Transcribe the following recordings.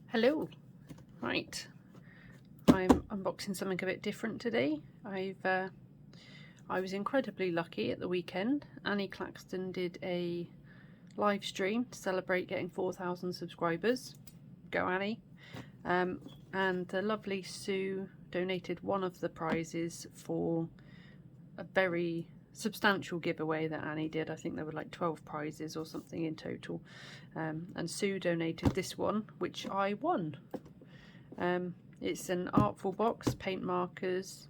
Hello. Right, I'm unboxing something a bit different today. I was incredibly lucky at the weekend. Annie Claxton did a live stream to celebrate getting 4,000 subscribers. Go Annie. And the lovely Sue donated one of the prizes for a very substantial giveaway that Annie did. I think there were like 12 prizes or something in total, and Sue donated this one, which I won. It's an Artful box, paint markers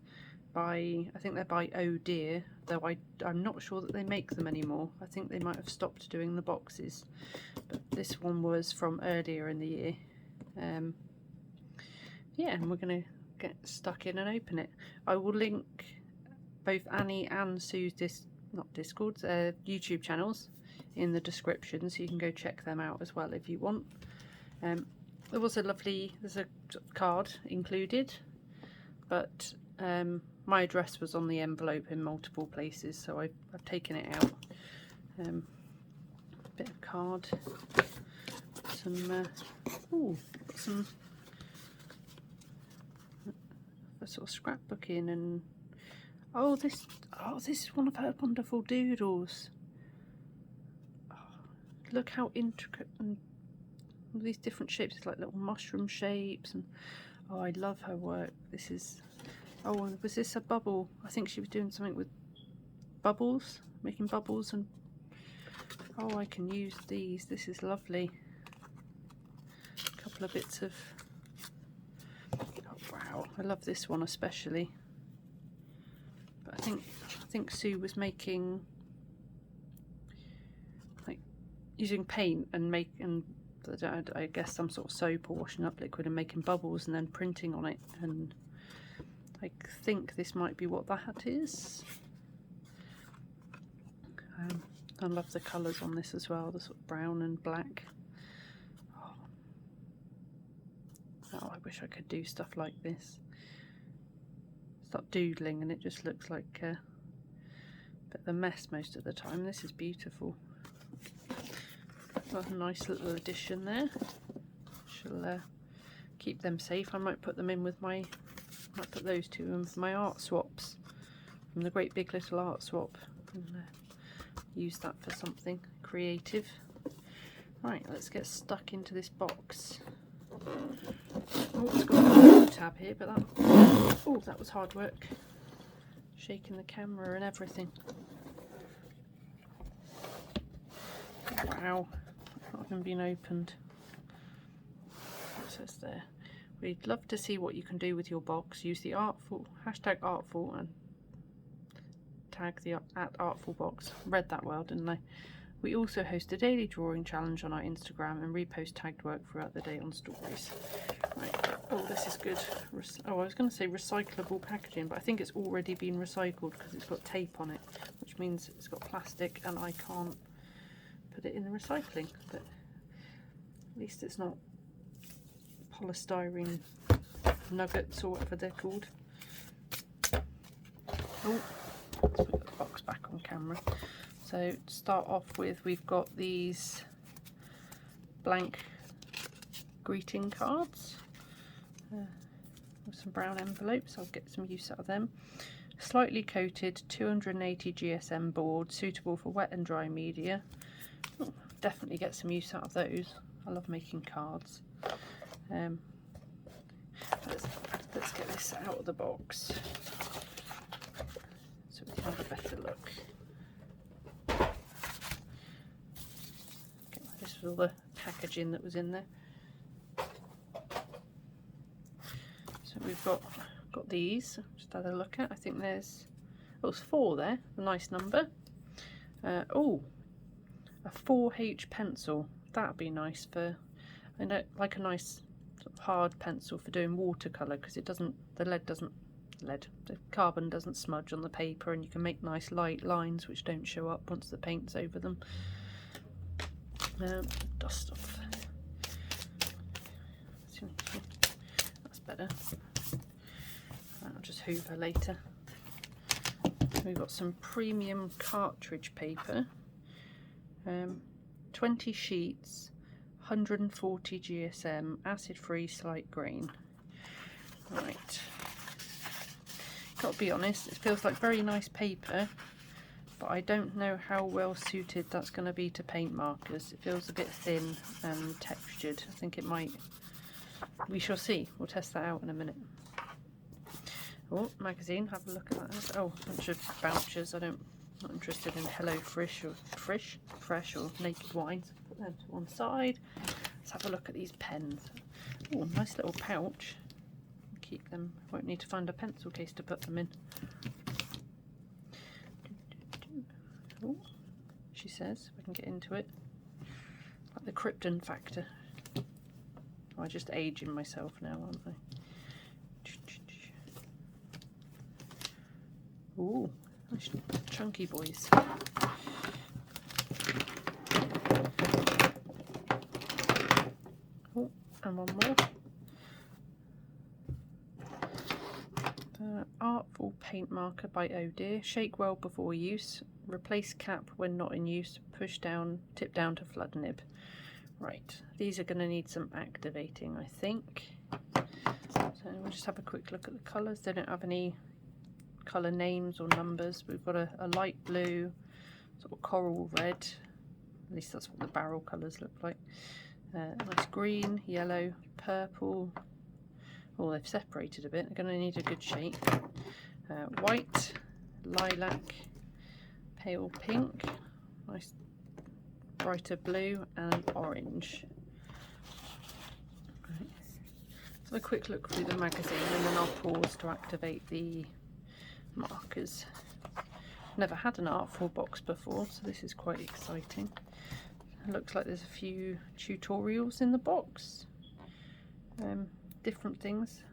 by, I think they're by Oh Dear, though I'm not sure that they make them anymore. I think they might have stopped doing the boxes, but this one was from earlier in the year. Yeah, and we're going to get stuck in and open it. I will link both Annie and Sue's YouTube channels in the description, so you can go check them out as well if you want. There was there's a card included, but my address was on the envelope in multiple places, so I've taken it out. Bit of card, some sort of scrapbooking, and this is one of her wonderful doodles. Oh, look how intricate, and all these different shapes. It's like little mushroom shapes, and oh, I love her work. This is, oh, was this a bubble? I think she was doing something with bubbles, making bubbles, and oh, I can use these. This is lovely. A couple of bits of, oh wow, I love this one especially. But I think Sue was making, like, using paint and I guess some sort of soap or washing up liquid and making bubbles and then printing on it, and I think this might be what that is. I love the colours on this as well, the sort of brown and black. Oh, I wish I could do stuff like this. Start doodling and it just looks like a bit of a mess most of the time. This is beautiful. Got a nice little addition there. Shall keep them safe. I might put them in with might put those two in with my art swaps from the Great Big Little Art Swap, and use that for something creative. Right, let's get stuck into this box. Oh, it's got a tab here, but that was hard work. Shaking the camera and everything. Wow, not even been opened. What says there? We'd love to see what you can do with your box. Use the hashtag Artful and tag the @ArtfulBox. Read that well, didn't I? We also host a daily drawing challenge on our Instagram and repost tagged work throughout the day on stories. Right. Oh, this is good. I was going to say recyclable packaging, but I think it's already been recycled because it's got tape on it, which means it's got plastic and I can't put it in the recycling. But at least it's not polystyrene nuggets or whatever they're called. Oh, let's put the box back on camera. So to start off with, we've got these blank greeting cards with some brown envelopes. I'll get some use out of them. Slightly coated 280 GSM board, suitable for wet and dry media. Oh, definitely get some use out of those. I love making cards. Let's get this out of the box so we can have a better look. This was all the packaging that was in there. So we've got these. Just had a look at. I think there's it's 4 there. A nice number. Oh, a 4H pencil. That'd be nice for, I know, like a nice sort of hard pencil for doing watercolour, because the carbon doesn't smudge on the paper, and you can make nice light lines which don't show up once the paint's over them. Dust off. That's better. I'll just hoover later. We've got some premium cartridge paper, 20 sheets, 140 GSM, acid-free, slight green. Right. Gotta be honest, it feels like very nice paper, but I don't know how well suited that's going to be to paint markers. It feels a bit thin and textured. I think it might. We shall see. We'll test that out in a minute. Oh, magazine. Have a look at that. Oh, a bunch of vouchers. I'm not interested in Hello Fresh or Naked Wines. Put them to one side. Let's have a look at these pens. Oh, nice little pouch. Keep them. Won't need to find a pencil case to put them in. Oh, she says, if I can get into it. Like the Krypton factor. Oh, I'm just aging myself now, aren't I? Ooh, nice chunky boys. Oh, and one more. Artful paint marker by Oh Dear. Shake well before use. Replace cap when not in use. Push down, tip down to flood nib. Right, these are going to need some activating, I think. So we'll just have a quick look at the colours. They don't have any colour names or numbers. We've got a light blue, sort of coral red. At least that's what the barrel colours look like. Nice green, yellow, purple. Oh, they've separated a bit. They're going to need a good shape. White, lilac, pale pink, nice brighter blue, and orange. Right. Let's have a quick look through the magazine and then I'll pause to activate the markers. Never had an Artful box before, so this is quite exciting. It looks like there's a few tutorials in the box. Different things.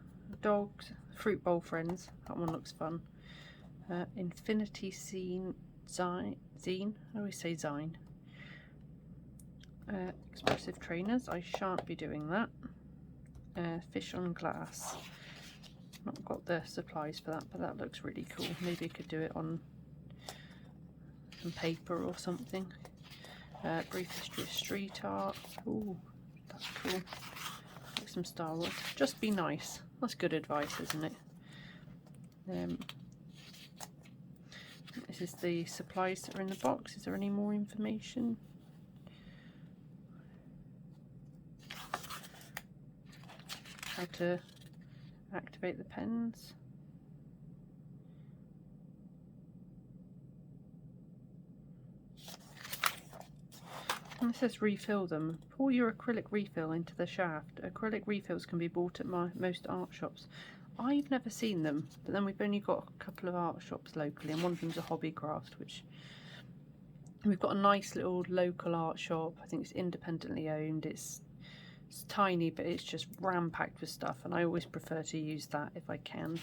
Dogs, fruit bowl friends, that one looks fun. Infinity zine, I always say zine. Expressive trainers, I shan't be doing that. Fish on glass, not got the supplies for that, but that looks really cool. Maybe I could do it on some paper or something. Brief history of street art. Ooh, that's cool. Like some Star Wars. Just be nice. That's good advice, isn't it? This is the supplies that are in the box. Is there any more information? How to activate the pens. And it says refill them. Pour your acrylic refill into the shaft. Acrylic refills can be bought at most art shops. I've never seen them, but then we've only got a couple of art shops locally, and one of them's a Hobbycraft, which we've got a nice little local art shop. I think it's independently owned. It's tiny, but it's just ram-packed with stuff, and I always prefer to use that if I can.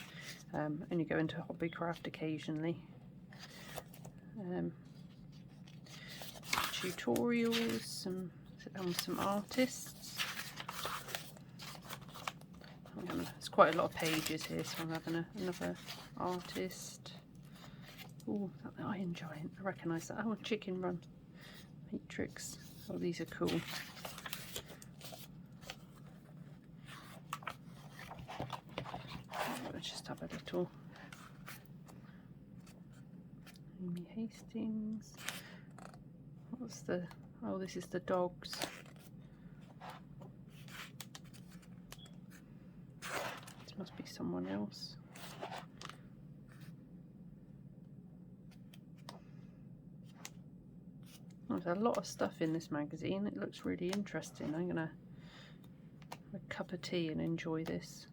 Only go into Hobbycraft occasionally. Tutorials, some artists. There's quite a lot of pages here, so I'm having another artist. Oh, I enjoy it. I recognise that. Oh, Chicken Run. Matrix. Oh, these are cool. Let's just have a little. Amy Hastings. What's the... Oh, this is the dogs. This must be someone else. There's a lot of stuff in this magazine. It looks really interesting. I'm gonna have a cup of tea and enjoy this.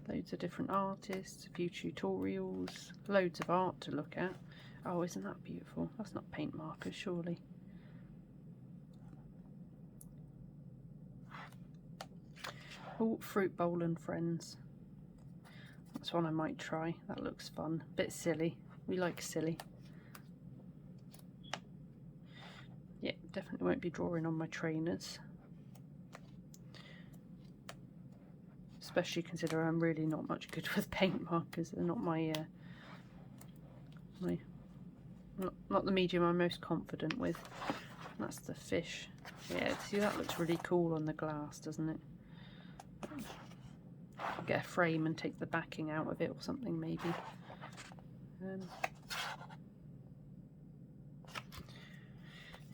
Loads of different artists, a few tutorials, loads of art to look at. Oh, isn't that beautiful? That's not paint markers, surely. Oh, Fruit Bowl and Friends. That's one I might try. That looks fun. Bit silly. We like silly. Yeah, definitely won't be drawing on my trainers. Especially considering I'm really not much good with paint markers. They're not my not the medium I'm most confident with. That's the fish. Yeah, see, that looks really cool on the glass, doesn't it? Get a frame and take the backing out of it or something, maybe.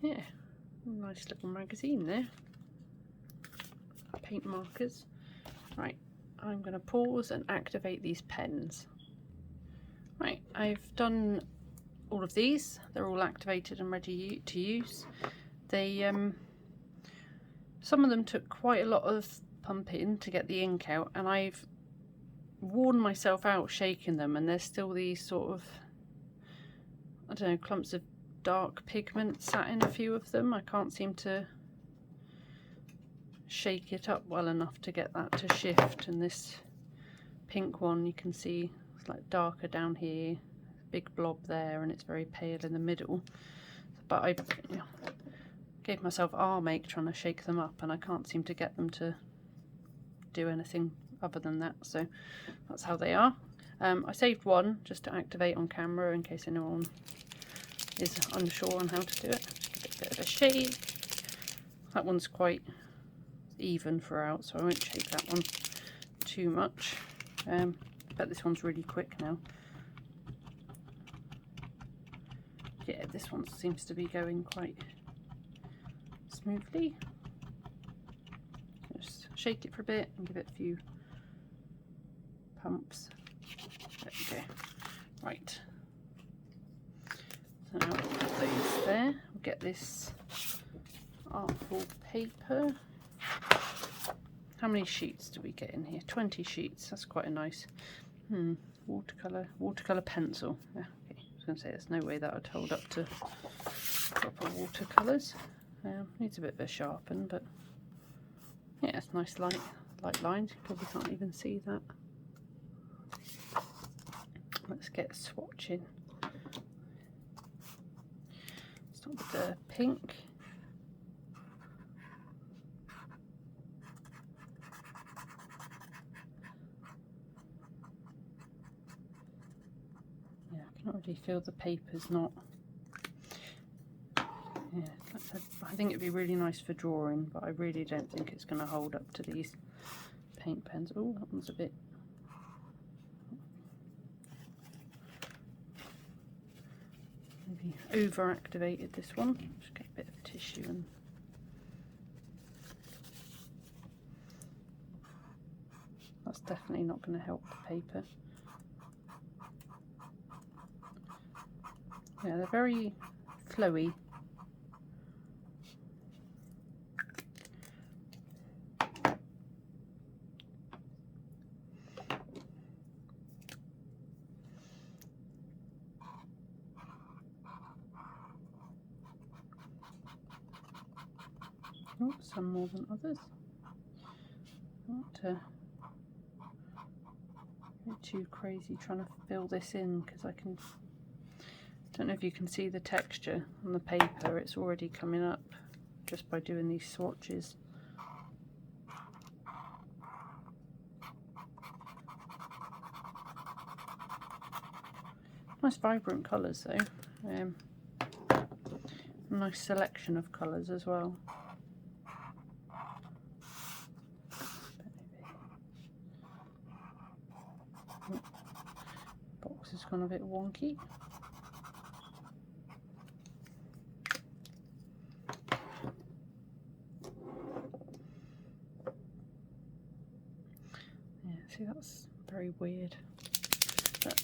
Yeah, nice little magazine there. Paint markers. Right, I'm going to pause and activate these pens. Right, I've done all of these. They're all activated and ready to use. They some of them took quite a lot of pumping to get the ink out, and I've worn myself out shaking them, and there's still these sort of, I don't know, clumps of dark pigment sat in a few of them. I can't seem to shake it up well enough to get that to shift. And this pink one, you can see it's like darker down here, big blob there, and it's very pale in the middle. But I gave myself arm ache trying to shake them up, and I can't seem to get them to do anything other than that. So that's how they are. I saved one just to activate on camera in case anyone is unsure on how to do it. Just give it a bit of a shake. That one's quite even throughout, so I won't shake that one too much. But this one's really quick now. Yeah, this one seems to be going quite smoothly. Just shake it for a bit and give it a few pumps. There we go. Right. So now we'll put those there. We'll get this Artful paper. How many sheets do we get in here? 20 sheets. That's quite a nice watercolor pencil. Yeah, okay. I was going to say there's no way that would hold up to proper watercolors. Needs a bit of a sharpen, but yeah, it's nice light lines. You probably can't even see that. Let's get swatching. Start with the pink. Yeah, I can already feel the paper's not. Yeah, I think it'd be really nice for drawing, but I really don't think it's going to hold up to these paint pens. Oh, that one's a bit. Maybe over-activated this one. Just get a bit of tissue and. That's definitely not going to help the paper. Yeah, they're very flowy. Oh, some more than others. Not too crazy trying to fill this in, because I don't know if you can see the texture on the paper. It's already coming up just by doing these swatches. Nice vibrant colours though. Nice selection of colours as well. Box has gone a bit wonky. Yeah, see, that's very weird. But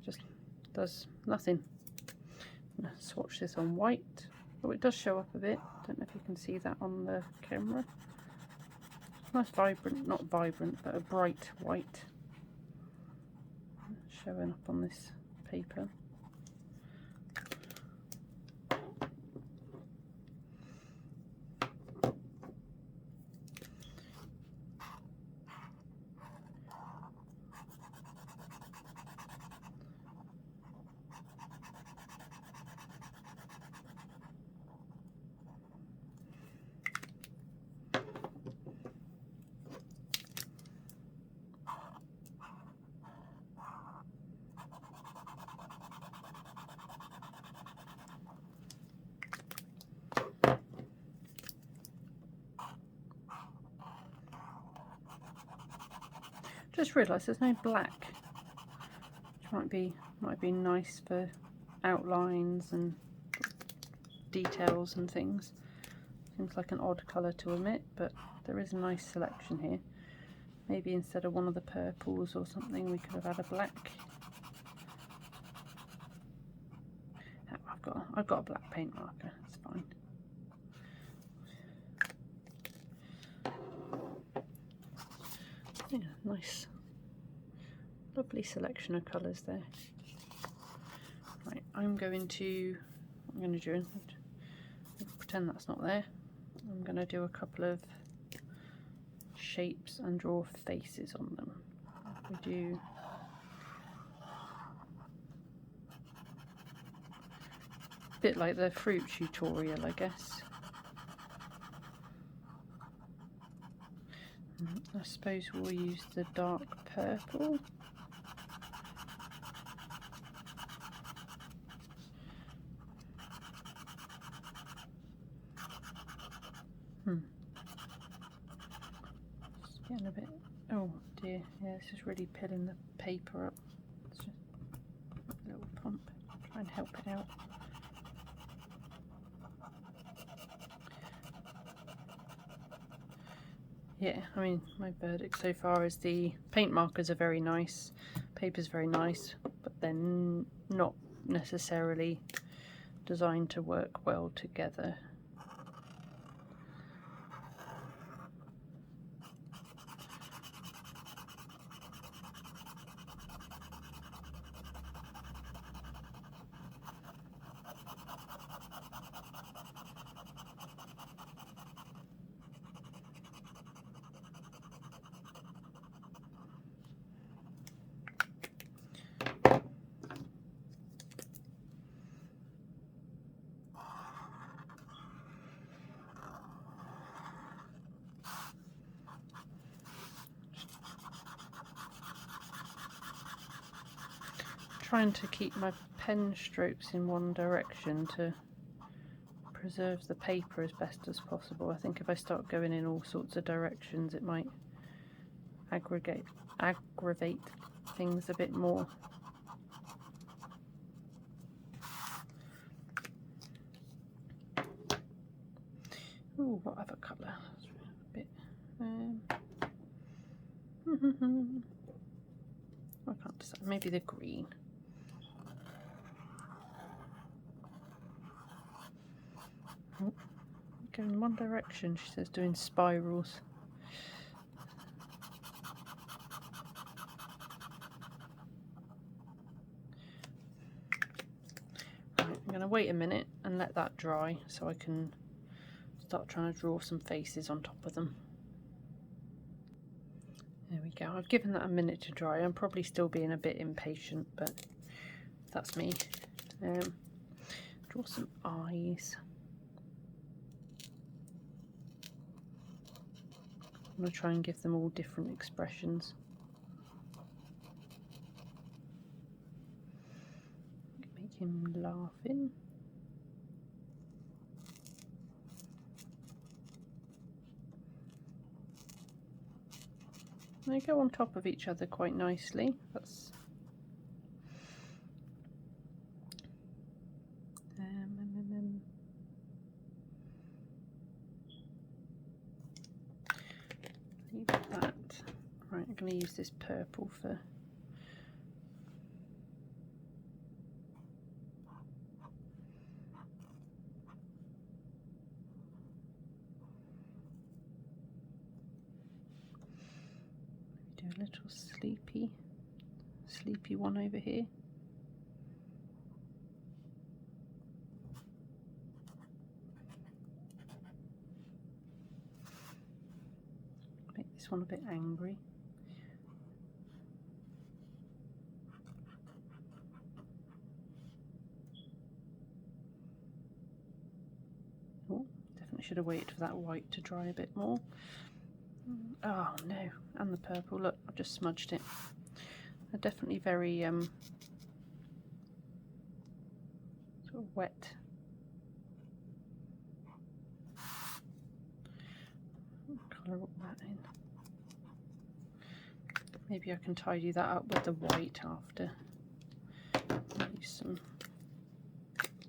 just does nothing. I'm gonna swatch this on white. Oh, it does show up a bit. Don't know if you can see that on the camera. Nice vibrant, not vibrant, but a bright white showing up on this paper. Just realised there's no black, which might be nice for outlines and details and things. Seems like an odd colour to omit, but there is a nice selection here. Maybe instead of one of the purples or something, we could have had a black. Oh, I've got a black paint marker. It's fine. Yeah, nice, lovely selection of colours there. Right, what I'm going to do, pretend that's not there. I'm going to do a couple of shapes and draw faces on them. We do a bit like the fruit tutorial, I guess. I suppose we'll use the dark purple. Just getting a bit, oh dear, yeah, it's just really pilling the paper up. It's just a little pump, try and help it out. Yeah, I mean, my verdict so far is the paint markers are very nice, paper's very nice, but they're not necessarily designed to work well together. Trying to keep my pen strokes in one direction to preserve the paper as best as possible. I think if I start going in all sorts of directions, it might aggravate things a bit more. Ooh, what other colour? A bit. I can't decide. Maybe the green. Oh, going in one direction, she says, doing spirals. Right, I'm going to wait a minute and let that dry so I can start trying to draw some faces on top of them. There we go. I've given that a minute to dry. I'm probably still being a bit impatient, but that's me. Draw some eyes. I'm going to try and give them all different expressions. Make him laughing. They go on top of each other quite nicely. That's leave that. Right, I'm going to use this purple for do a little sleepy one over here. Make this one a bit angry. Oh, definitely should have waited for that white to dry a bit more. Oh no, and the purple, look, I've just smudged it. They're definitely very sort of wet. Colour all that in. Maybe I can tidy that up with the white after. Use some.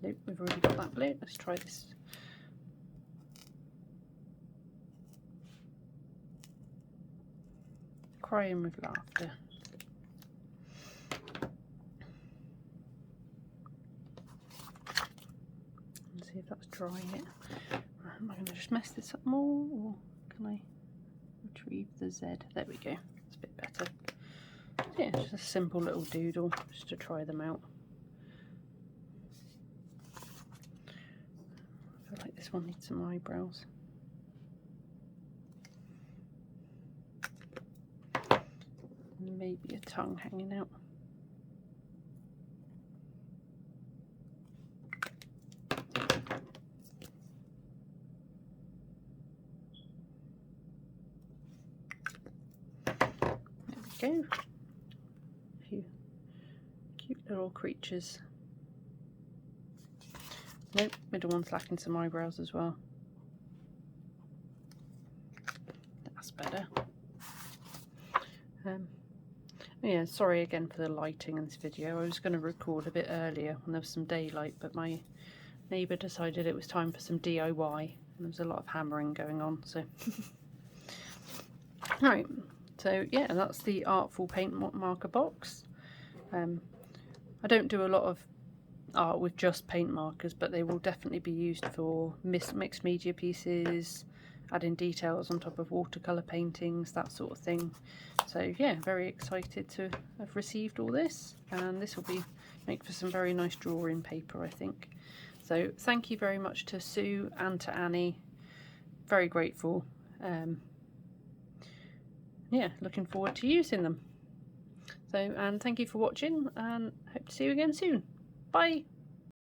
Nope, we've already got that blue. Let's try this. Crying with laughter. Let's see if that's drying it. Am I going to just mess this up more, or can I retrieve the Z? There we go. It's a bit better. Yeah, just a simple little doodle just to try them out. I feel like this one needs some eyebrows. And maybe a tongue hanging out. There we go. A few cute little creatures. Nope, middle one's lacking some eyebrows as well. That's better. Yeah, sorry again for the lighting in this video. I was going to record a bit earlier when there was some daylight, but my neighbour decided it was time for some DIY, and there was a lot of hammering going on. So, right. So yeah, that's the Artful paint marker box. I don't do a lot of art with just paint markers, but they will definitely be used for mixed media pieces, adding details on top of watercolour paintings, that sort of thing. So yeah, very excited to have received all this, and this will make for some very nice drawing paper, I think. So thank you very much to Sue and to Annie. Very grateful. Yeah, looking forward to using them. So, and thank you for watching, and hope to see you again soon. Bye!